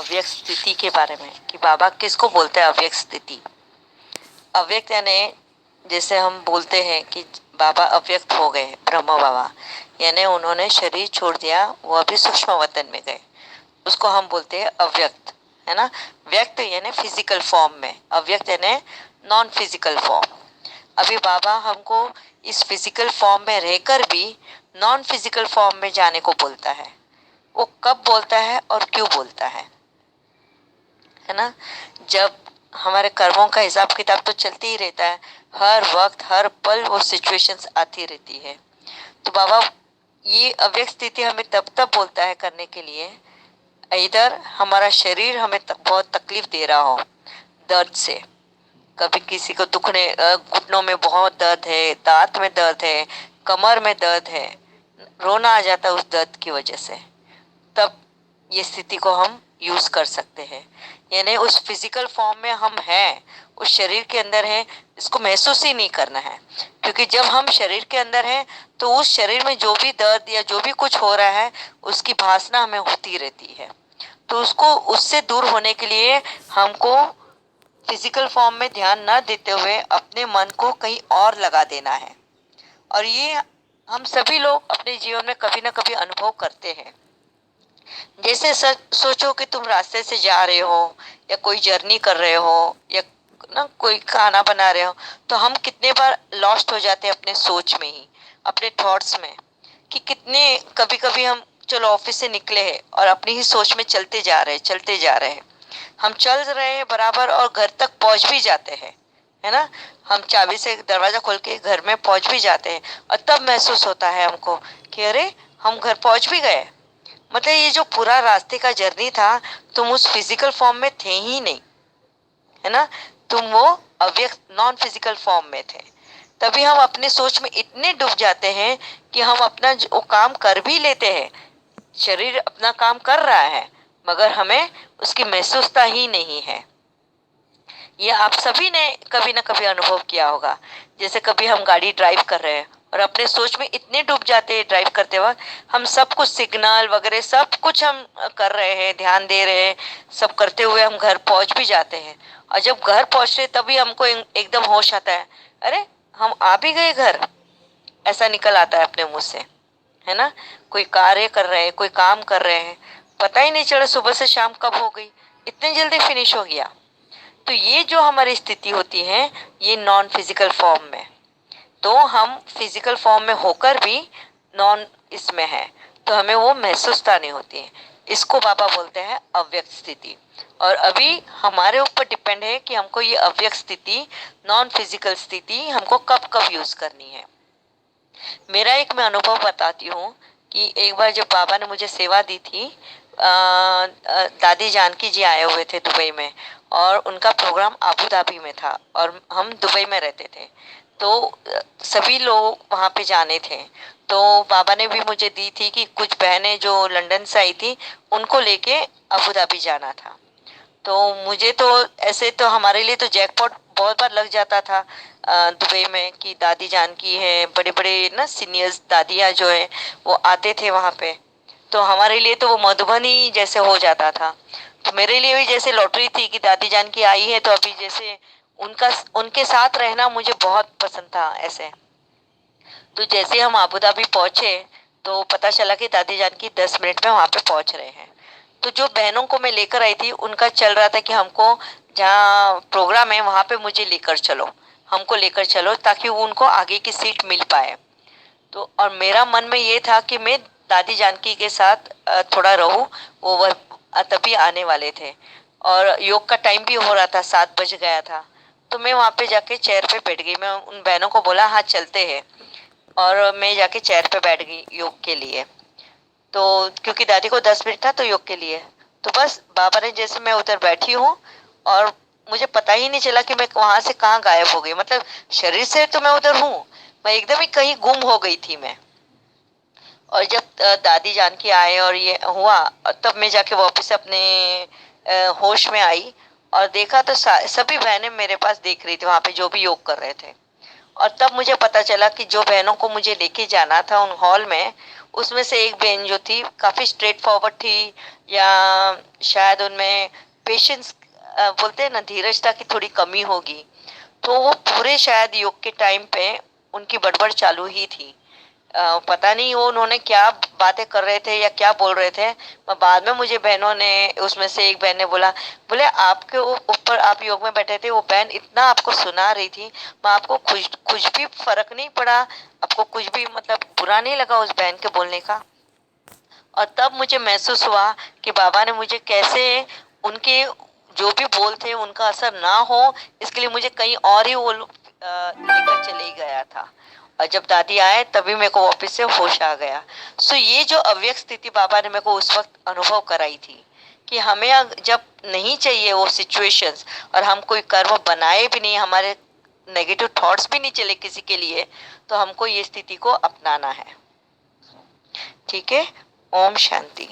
अव्यक्त स्थिति के बारे में कि बाबा किसको बोलते हैं अव्यक्त स्थिति। अव्यक्त यानी जैसे हम बोलते हैं कि बाबा अव्यक्त हो गए, ब्रह्म बाबा यानी उन्होंने शरीर छोड़ दिया, वो अभी सूक्ष्म वतन में गए, उसको हम बोलते हैं अव्यक्त, है ना। व्यक्त यानी फिजिकल फॉर्म में, अव्यक्त यानी नॉन फिजिकल फॉर्म। अभी बाबा हमको इस फिजिकल फॉर्म में रहकर भी नॉन फिजिकल फॉर्म में जाने को बोलता है। वो कब बोलता है और क्यों बोलता है ना। जब हमारे कर्मों का हिसाब किताब तो चलते ही रहता है, हर वक्त हर पल वो सिचुएशंस आती रहती है। तो बाबा ये अव्यक्त स्थिति हमें तब तब बोलता है करने के लिए, इधर हमारा शरीर हमें बहुत तकलीफ दे रहा हो, दर्द से, कभी किसी को दुखने, घुटनों में बहुत दर्द है, दांत में दर्द है, कमर में दर्द है, रोना आ जाता है उस दर्द की वजह से, तब ये स्थिति को हम यूज कर सकते हैं। यानी उस फिजिकल फॉर्म में हम हैं, उस शरीर के अंदर है, इसको महसूस ही नहीं करना है। क्योंकि जब हम शरीर के अंदर हैं तो उस शरीर में जो भी दर्द या जो भी कुछ हो रहा है उसकी भासना हमें होती रहती है। तो उसको, उससे दूर होने के लिए हमको फिजिकल फॉर्म में ध्यान न देते हुए अपने मन को कहीं और लगा देना है। और ये हम सभी लोग अपने जीवन में कभी ना कभी अनुभव करते हैं। जैसे सोचो कि तुम रास्ते से जा रहे हो या कोई जर्नी कर रहे हो या ना कोई खाना बना रहे हो, तो हम कितने बार लॉस्ट हो जाते हैं अपने सोच में ही, अपने थॉट्स में, कि कितने कभी कभी हम चलो ऑफिस से निकले हैं और अपनी ही सोच में चलते जा रहे हैं, हम चल रहे हैं बराबर और घर तक पहुंच भी जाते हैं, है ना। हम चाबी से दरवाजा खोल के घर में पहुंच भी जाते हैं और तब महसूस होता है हमको कि अरे हम घर पहुंच भी गए। मतलब ये जो पूरा रास्ते का जर्नी था, तुम उस फिजिकल फॉर्म में थे ही नहीं, है ना। तुम वो अव्यक्त नॉन फिजिकल फॉर्म में थे। तभी हम अपने सोच में इतने डूब जाते हैं कि हम अपना जो काम कर भी लेते हैं, शरीर अपना काम कर रहा है मगर हमें उसकी महसूसता ही नहीं है। ये आप सभी ने कभी ना कभी अनुभव किया होगा। जैसे कभी हम गाड़ी ड्राइव कर रहे हैं और अपने सोच में इतने डूब जाते हैं ड्राइव करते वक्त, हम सब कुछ सिग्नल वगैरह सब कुछ हम कर रहे हैं, ध्यान दे रहे हैं, सब करते हुए हम घर पहुंच भी जाते हैं। और जब घर पहुंचते तभी हमको एकदम होश आता है, अरे हम आ भी गए घर, ऐसा निकल आता है अपने मुंह से, है ना। कोई कार्य कर रहे हैं, कोई काम कर रहे हैं, पता ही नहीं चला सुबह से शाम कब हो गई, इतनी जल्दी फिनिश हो गया। तो ये जो हमारी स्थिति होती है ये नॉन फिजिकल फॉर्म में, तो हम फिजिकल फॉर्म में होकर भी नॉन इसमें है, तो हमें वो महसूसता नहीं होती है। इसको बाबा बोलते हैं अव्यक्त स्थिति। और अभी हमारे ऊपर डिपेंड है कि हमको ये अव्यक्त स्थिति, नॉन फिजिकल स्थिति हमको कब कब यूज करनी है। मेरा एक मैं अनुभव बताती हूँ कि एक बार जब बाबा ने मुझे सेवा दी थी, दादी जानकी जी आए हुए थे दुबई में और उनका प्रोग्राम अबू धाबी में था और हम दुबई में रहते थे, तो सभी लोग वहाँ पे जाने थे। तो बाबा ने भी मुझे दी थी कि कुछ बहनें जो लंदन से आई थी उनको लेके अबू धाबी जाना था। तो मुझे तो ऐसे तो हमारे लिए तो जैकपॉट बहुत बार लग जाता था दुबई में कि दादी जानकी है, बड़े बड़े ना सीनियर्स दादियाँ जो है वो आते थे वहाँ पे, तो हमारे लिए तो वो मधुबनी जैसे हो जाता था। तो मेरे लिए भी जैसे लॉटरी थी कि दादी जानकी आई है, तो अभी जैसे उनका उनके साथ रहना मुझे बहुत पसंद था ऐसे। तो जैसे हम अबू धाबी पहुंचे तो पता चला कि दादी जानकी 10 मिनट में वहाँ पे पहुंच रहे हैं। तो जो बहनों को मैं लेकर आई थी उनका चल रहा था कि हमको जहाँ प्रोग्राम है वहां पे मुझे लेकर चलो, हमको लेकर चलो ताकि उनको आगे की सीट मिल पाए। तो और मेरा मन में ये था कि मैं दादी जानकी के साथ थोड़ा रहूं, वो तभी आने वाले थे और योग का टाइम भी हो रहा था, 7 बज गया था। तो मैं वहां पे जाके चेयर पे बैठ गई, मैं उन बहनों को बोला हाँ चलते हैं, और मैं जाके चेयर पे बैठ गई योग के लिए। तो क्योंकि दादी को 10 मिनट था तो योग के लिए, तो बस बाबा ने जैसे मैं उधर बैठी हूँ और मुझे पता ही नहीं चला कि मैं वहां से कहाँ गायब हो गई। मतलब शरीर से तो मैं उधर हूँ, मैं एकदम ही कहीं गुम हो गई थी मैं। और जब दादी जानकी आए और ये हुआ, और तब मैं जाके वापस अपने होश में आई और देखा तो सभी बहनें मेरे पास देख रही थी वहां पे जो भी योग कर रहे थे। और तब मुझे पता चला कि जो बहनों को मुझे लेके जाना था उन हॉल में, उसमें से एक बहन जो थी काफ़ी स्ट्रेट फॉरवर्ड थी, या शायद उनमें पेशेंस बोलते हैं ना, धीरजता की थोड़ी कमी होगी। तो वो पूरे शायद योग के टाइम पे उनकी बड़बड़ चालू ही थी। पता नहीं वो उन्होंने क्या बातें कर रहे थे या क्या बोल रहे थे। पर बाद में मुझे बहनों ने, उसमें से एक बहन ने बोला, बोले आपके ऊपर, आप योग में बैठे थे, वो बहन इतना आपको सुना रही थी, मैं आपको कुछ कुछ भी फर्क नहीं पड़ा, आपको कुछ भी मतलब बुरा नहीं लगा उस बहन के बोलने का। और तब मुझे महसूस हुआ कि बाबा ने मुझे कैसे उनके जो भी बोल थे उनका असर ना हो, इसके लिए मुझे कहीं और ही वो लेकर चले गया था। और जब दादी आए तभी मेरे को वापस से होश आ गया। सो ये जो अव्यक्त स्थिति बाबा ने मेरे को उस वक्त अनुभव कराई थी कि हमें जब नहीं चाहिए वो सिचुएशंस, और हम कोई कर्म बनाए भी नहीं, हमारे नेगेटिव थॉट्स भी नहीं चले किसी के लिए, तो हमको ये स्थिति को अपनाना है। ठीक है। ओम शांति।